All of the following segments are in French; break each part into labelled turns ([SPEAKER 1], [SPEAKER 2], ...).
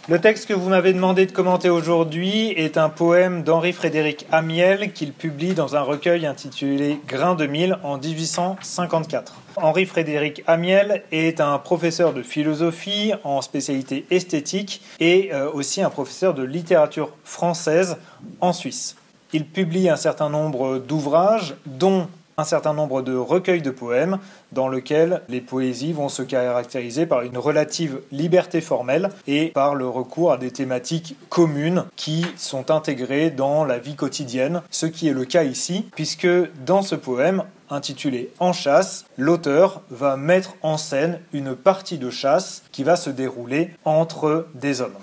[SPEAKER 1] Le texte que vous m'avez demandé de commenter aujourd'hui est un poème d'Henri-Frédéric Amiel qu'il publie dans un recueil intitulé Grains de Mil en 1854. Henri-Frédéric Amiel est un professeur de philosophie en spécialité esthétique et aussi un professeur de littérature française en Suisse. Il publie un certain nombre d'ouvrages, dont un certain nombre de recueils de poèmes dans lesquels les poésies vont se caractériser par une relative liberté formelle et par le recours à des thématiques communes qui sont intégrées dans la vie quotidienne, ce qui est le cas ici, puisque dans ce poème, intitulé « En chasse », l'auteur va mettre en scène une partie de chasse qui va se dérouler entre des hommes.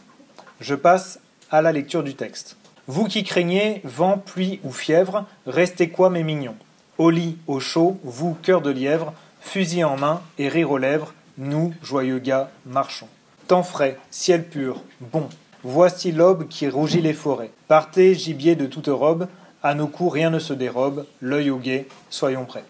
[SPEAKER 1] Je passe à la lecture du texte. « Vous qui craignez vent, pluie ou fièvre, restez quoi mes mignons ? Au lit, au chaud, vous, cœur de lièvre, fusil en main et rire aux lèvres, nous, joyeux gars, marchons. Temps frais, ciel pur, bon, voici l'aube qui rougit les forêts. Partez, gibier de toute robe, à nos coups rien ne se dérobe, l'œil au guet, soyons prêts. »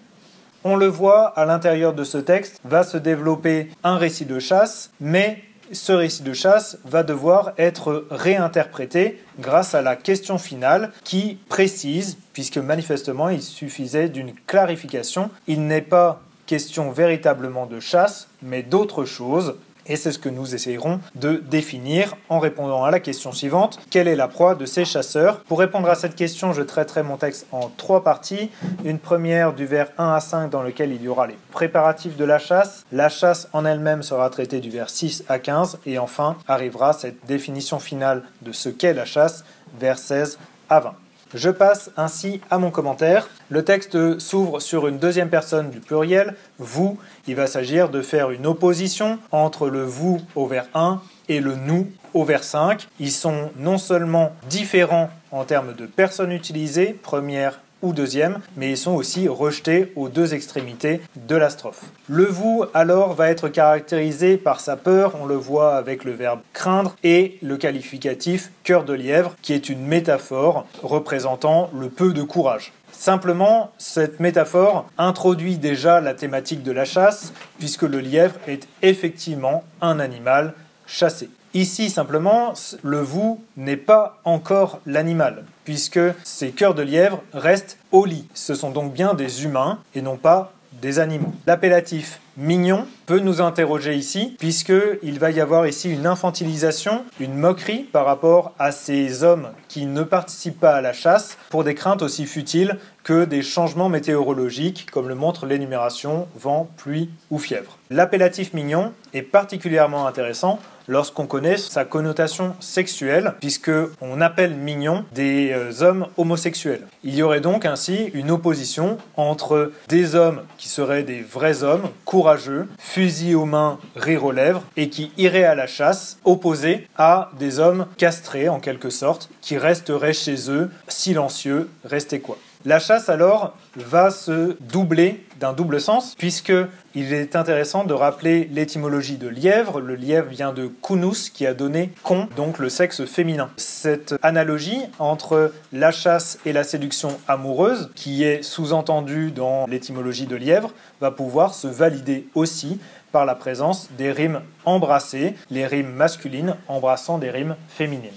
[SPEAKER 1] On le voit, à l'intérieur de ce texte, va se développer un récit de chasse, mais ce récit de chasse va devoir être réinterprété grâce à la question finale qui précise, puisque manifestement il suffisait d'une clarification, il n'est pas question véritablement de chasse, mais d'autre chose. Et c'est ce que nous essayerons de définir en répondant à la question suivante. Quelle est la proie de ces chasseurs ? Pour répondre à cette question, je traiterai mon texte en 3 parties. Une première du vers 1 à 5 dans lequel il y aura les préparatifs de la chasse. La chasse en elle-même sera traitée du vers 6 à 15. Et enfin arrivera cette définition finale de ce qu'est la chasse, vers 16 à 20. Je passe ainsi à mon commentaire. Le texte s'ouvre sur une deuxième personne du pluriel, vous. Il va s'agir de faire une opposition entre le vous au vers 1 et le nous au vers 5. Ils sont non seulement différents en termes de personnes utilisées, première ou deuxième, mais ils sont aussi rejetés aux 2 extrémités de la strophe. Le vous, alors, va être caractérisé par sa peur, on le voit avec le verbe craindre, et le qualificatif cœur de lièvre, qui est une métaphore représentant le peu de courage. Simplement, cette métaphore introduit déjà la thématique de la chasse, puisque le lièvre est effectivement un animal chassé. Ici, simplement, le vous n'est pas encore l'animal, puisque ces cœurs de lièvre restent au lit. Ce sont donc bien des humains et non pas des animaux. L'appellatif mignon peut nous interroger ici, puisqu'il va y avoir ici une infantilisation, une moquerie par rapport à ces hommes qui ne participent pas à la chasse pour des craintes aussi futiles que des changements météorologiques, comme le montre l'énumération vent, pluie ou fièvre. L'appellatif mignon est particulièrement intéressant lorsqu'on connaît sa connotation sexuelle, puisqu'on appelle mignon des hommes homosexuels. Il y aurait donc ainsi une opposition entre des hommes qui seraient des vrais hommes, courageux, fusil aux mains, rire aux lèvres, et qui iraient à la chasse, opposés à des hommes castrés en quelque sorte, qui resteraient chez eux, silencieux, restés quoi. La chasse alors va se doubler d'un double sens, puisqu'il est intéressant de rappeler l'étymologie de lièvre. Le lièvre vient de kunus, qui a donné con, donc le sexe féminin. Cette analogie entre la chasse et la séduction amoureuse, qui est sous-entendue dans l'étymologie de lièvre, va pouvoir se valider aussi par la présence des rimes embrassées, les rimes masculines embrassant des rimes féminines.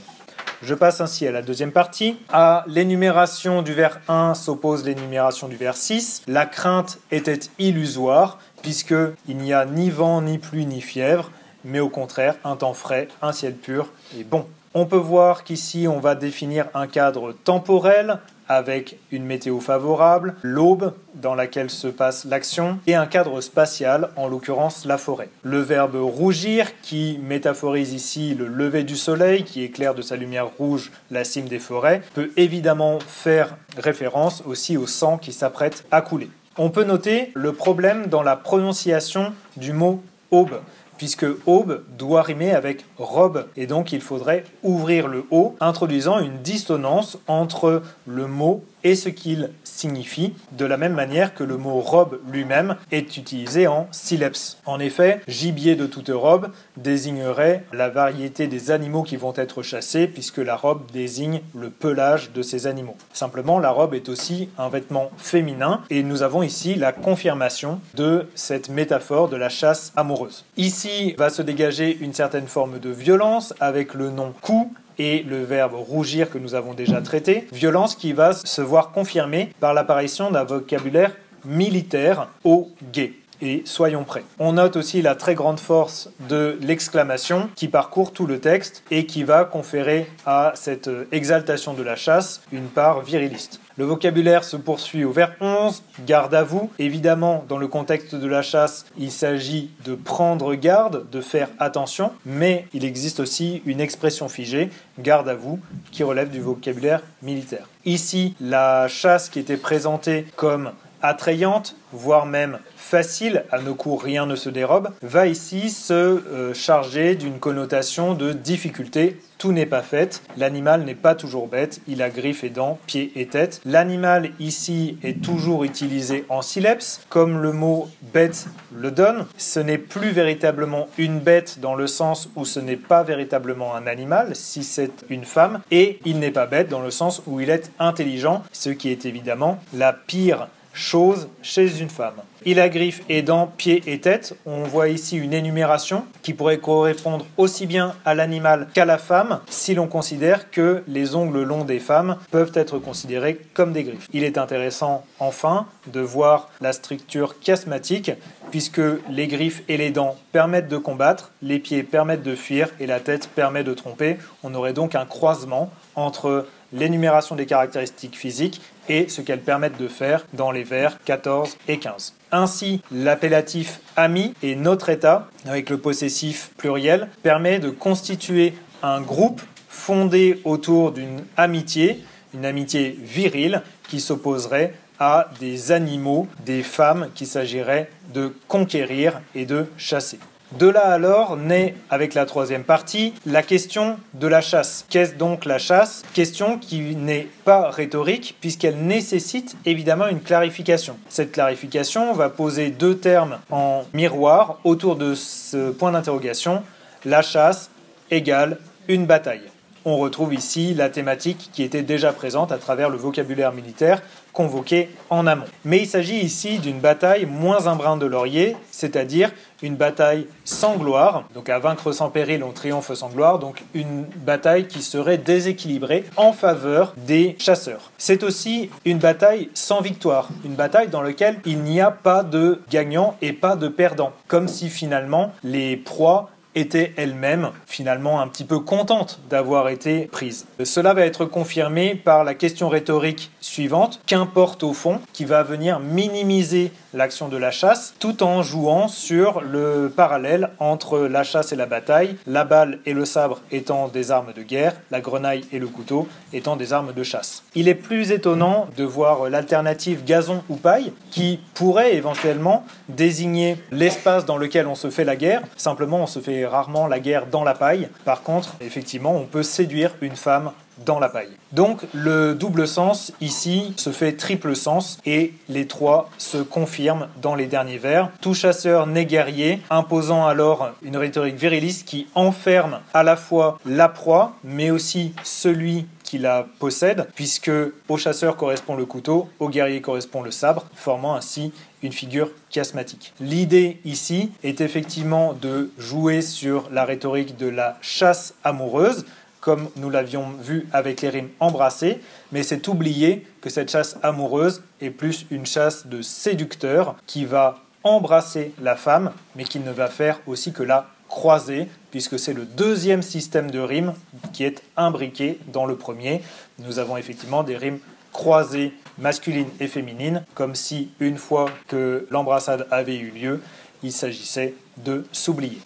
[SPEAKER 1] Je passe ainsi à la deuxième partie. À l'énumération du vers 1 s'oppose l'énumération du vers 6. La crainte était illusoire, puisqu'il n'y a ni vent, ni pluie, ni fièvre, mais au contraire, un temps frais, un ciel pur et bon. On peut voir qu'ici, on va définir un cadre temporel avec une météo favorable, l'aube dans laquelle se passe l'action, et un cadre spatial, en l'occurrence la forêt. Le verbe rougir, qui métaphorise ici le lever du soleil, qui éclaire de sa lumière rouge la cime des forêts, peut évidemment faire référence aussi au sang qui s'apprête à couler. On peut noter le problème dans la prononciation du mot aube, puisque aube doit rimer avec robe, et donc il faudrait ouvrir le O, introduisant une dissonance entre le mot et ce qu'il signifie, de la même manière que le mot robe lui-même est utilisé en sileps. En effet, gibier de toute robe désignerait la variété des animaux qui vont être chassés, puisque la robe désigne le pelage de ces animaux. Simplement, la robe est aussi un vêtement féminin, et nous avons ici la confirmation de cette métaphore de la chasse amoureuse. Ici va se dégager une certaine forme de violence avec le nom coup et le verbe rougir que nous avons déjà traité, violence qui va se voir confirmée par l'apparition d'un vocabulaire militaire au guet. Et soyons prêts. On note aussi la très grande force de l'exclamation qui parcourt tout le texte et qui va conférer à cette exaltation de la chasse une part viriliste. Le vocabulaire se poursuit au vers 11, garde à vous. Évidemment, dans le contexte de la chasse, il s'agit de prendre garde, de faire attention, mais il existe aussi une expression figée, garde à vous, qui relève du vocabulaire militaire. Ici, la chasse qui était présentée comme attrayante, voire même facile, à nos coups rien ne se dérobe, va ici se charger d'une connotation de difficulté. Tout n'est pas fait, l'animal n'est pas toujours bête, il a griffes et dents, pieds et tête. L'animal ici est toujours utilisé en sileps, comme le mot bête le donne. Ce n'est plus véritablement une bête dans le sens où ce n'est pas véritablement un animal, si c'est une femme, et il n'est pas bête dans le sens où il est intelligent, ce qui est évidemment la pire chose chez une femme. Il a griffes et dents, pieds et tête. On voit ici une énumération qui pourrait correspondre aussi bien à l'animal qu'à la femme si l'on considère que les ongles longs des femmes peuvent être considérés comme des griffes. Il est intéressant enfin de voir la structure chiasmatique puisque les griffes et les dents permettent de combattre, les pieds permettent de fuir et la tête permet de tromper. On aurait donc un croisement entre l'énumération des caractéristiques physiques et ce qu'elles permettent de faire dans les vers 14 et 15. Ainsi, l'appellatif « ami » et « notre état » avec le possessif pluriel permet de constituer un groupe fondé autour d'une amitié virile qui s'opposerait à des animaux, des femmes qu'il s'agirait de conquérir et de chasser. De là alors naît, avec la troisième partie, la question de la chasse. Qu'est-ce donc la chasse ? Question qui n'est pas rhétorique puisqu'elle nécessite évidemment une clarification. Cette clarification va poser deux termes en miroir autour de ce point d'interrogation. La chasse égale une bataille. On retrouve ici la thématique qui était déjà présente à travers le vocabulaire militaire convoqué en amont. Mais il s'agit ici d'une bataille moins un brin de laurier, c'est-à-dire une bataille sans gloire, donc à vaincre sans péril, on triomphe sans gloire, donc une bataille qui serait déséquilibrée en faveur des chasseurs. C'est aussi une bataille sans victoire, une bataille dans laquelle il n'y a pas de gagnant et pas de perdant, comme si finalement les proies étaient elles-mêmes finalement un petit peu contentes d'avoir été prises. Cela va être confirmé par la question rhétorique suivante, qu'importe au fond, qui va venir minimiser l'action de la chasse, tout en jouant sur le parallèle entre la chasse et la bataille, la balle et le sabre étant des armes de guerre, la grenaille et le couteau étant des armes de chasse. Il est plus étonnant de voir l'alternative gazon ou paille, qui pourrait éventuellement désigner l'espace dans lequel on se fait la guerre. Simplement, on se fait rarement la guerre dans la paille. Par contre, effectivement, on peut séduire une femme dans la paille. Donc le double sens ici se fait triple sens et les trois se confirment dans les derniers vers. Tout chasseur n'est guerrier, imposant alors une rhétorique viriliste qui enferme à la fois la proie mais aussi celui qui la possède, puisque au chasseur correspond le couteau, au guerrier correspond le sabre, formant ainsi une figure chiasmatique. L'idée ici est effectivement de jouer sur la rhétorique de la chasse amoureuse, comme nous l'avions vu avec les rimes embrassées, mais c'est oublier que cette chasse amoureuse est plus une chasse de séducteur qui va embrasser la femme, mais qui ne va faire aussi que la croiser, puisque c'est le deuxième système de rimes qui est imbriqué dans le premier. Nous avons effectivement des rimes croisées masculines et féminines, comme si une fois que l'embrassade avait eu lieu, il s'agissait de s'oublier.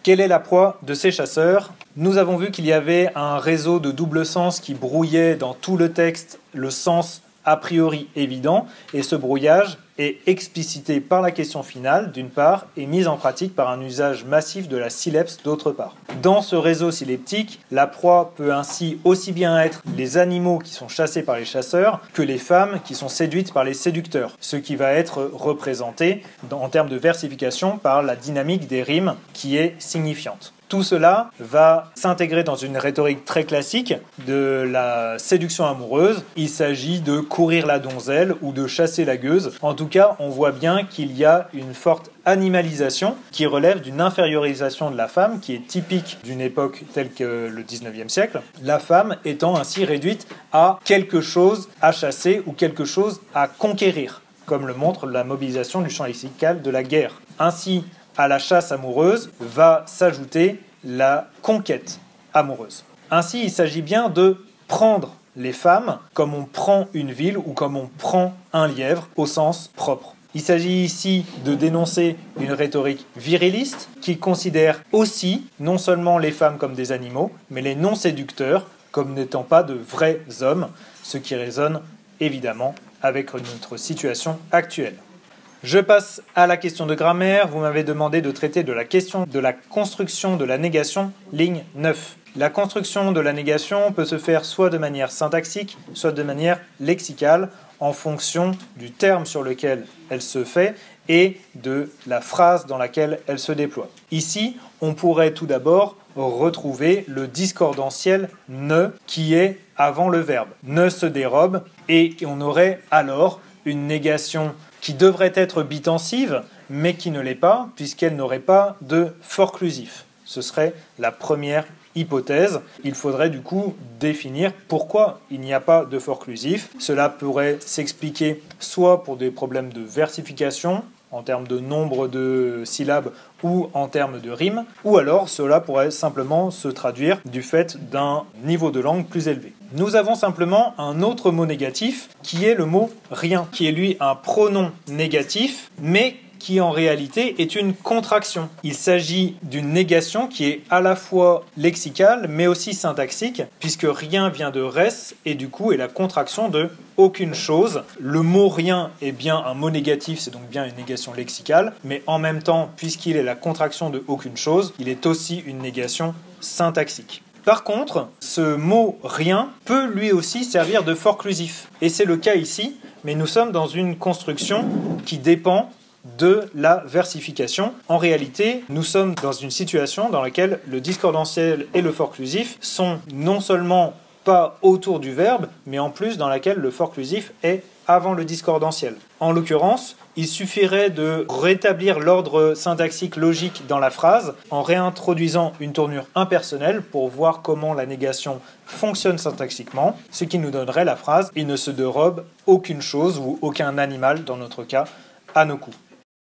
[SPEAKER 1] Quelle est la proie de ces chasseurs ? Nous avons vu qu'il y avait un réseau de double sens qui brouillait dans tout le texte le sens a priori évident, et ce brouillage est explicitée par la question finale, d'une part, et mise en pratique par un usage massif de la sileps, d'autre part. Dans ce réseau syleptique, la proie peut ainsi aussi bien être les animaux qui sont chassés par les chasseurs que les femmes qui sont séduites par les séducteurs, ce qui va être représenté en termes de versification par la dynamique des rimes qui est signifiante. Tout cela va s'intégrer dans une rhétorique très classique de la séduction amoureuse. Il s'agit de courir la donzelle ou de chasser la gueuse. En tout cas, on voit bien qu'il y a une forte animalisation qui relève d'une infériorisation de la femme qui est typique d'une époque telle que le 19e siècle. La femme étant ainsi réduite à quelque chose à chasser ou quelque chose à conquérir, comme le montre la mobilisation du champ lexical de la guerre. Ainsi, à la chasse amoureuse va s'ajouter la conquête amoureuse. Ainsi, il s'agit bien de prendre les femmes comme on prend une ville ou comme on prend un lièvre au sens propre. Il s'agit ici de dénoncer une rhétorique viriliste qui considère aussi non seulement les femmes comme des animaux, mais les non-séducteurs comme n'étant pas de vrais hommes, ce qui résonne évidemment avec notre situation actuelle. Je passe à la question de grammaire. Vous m'avez demandé de traiter de la question de la construction de la négation, ligne 9. La construction de la négation peut se faire soit de manière syntaxique, soit de manière lexicale, en fonction du terme sur lequel elle se fait et de la phrase dans laquelle elle se déploie. Ici, on pourrait tout d'abord retrouver le discordantiel « ne » qui est avant le verbe. « Ne se dérobe » et on aurait alors une négation qui devrait être bitensive, mais qui ne l'est pas, puisqu'elle n'aurait pas de forclusif. Ce serait la première hypothèse. Il faudrait du coup définir pourquoi il n'y a pas de forclusif. Cela pourrait s'expliquer soit pour des problèmes de versification, en termes de nombre de syllabes ou en termes de rimes, ou alors cela pourrait simplement se traduire du fait d'un niveau de langue plus élevé. Nous avons simplement un autre mot négatif qui est le mot rien, qui est lui un pronom négatif, mais qui en réalité est une contraction. Il s'agit d'une négation qui est à la fois lexicale mais aussi syntaxique, puisque rien vient de res et du coup est la contraction de aucune chose. Le mot rien est bien un mot négatif, c'est donc bien une négation lexicale, mais en même temps, puisqu'il est la contraction de aucune chose, il est aussi une négation syntaxique. Par contre, ce mot « rien » peut lui aussi servir de forclusif. Et c'est le cas ici, mais nous sommes dans une construction qui dépend de la versification. En réalité, nous sommes dans une situation dans laquelle le discordantiel et le forclusif sont non seulement pas autour du verbe, mais en plus dans laquelle le forclusif est avant le discordantiel. En l'occurrence, il suffirait de rétablir l'ordre syntaxique logique dans la phrase en réintroduisant une tournure impersonnelle pour voir comment la négation fonctionne syntaxiquement, ce qui nous donnerait la phrase « il ne se dérobe aucune chose » ou « aucun animal » dans notre cas, à nos coups.